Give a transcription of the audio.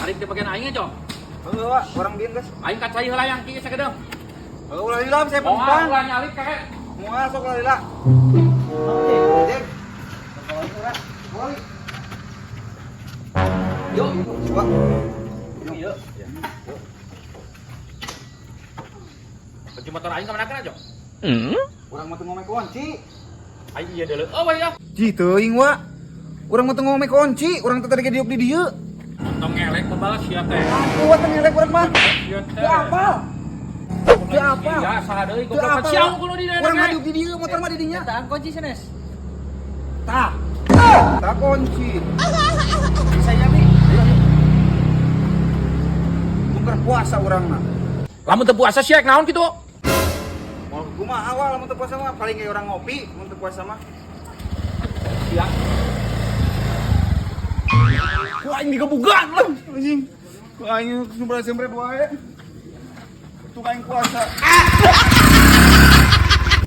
Arif di bagian aing aja. Heuh, Wak, orang bieu geus. Aing kacai heula yang kieu sakedeung. Heuh, ulah lila saya Moal penumpang. ulah nyalip kakek. Moal sok ulah lila. Jeng. Yuk. Wak. Yuk. Kunci motor aing ka mana kana, Jo? Urang mah teu ngomong kunci. Aing ieu deuleu. Oh, ya. Ji teuing, Wak. Urang mah teu ngomong kunci, urang teh tadi diuk di dieu. Tong ngelek pembalas sia teh. Kuat teh ngelek urang mah. Ieu teh. Teu apal. Teu apal. Ya, saha deui Teu goblok apal. siau kudu di Urang mah daerah. diuk di dieu, motor mah di dinya. Tahan kunci senes. Tah. Tah kunci. Saya Mi. Bukan puasa urang mah. Lamun teu puasa siek naon kitu? Mau kumaha awal lamun teu puasa mah paling kayak orang ngopi mun teu puasa mah. Sia. Ku aing digebugan lah anjing. Ku aing sumber-sumber wae. Tukang puasa.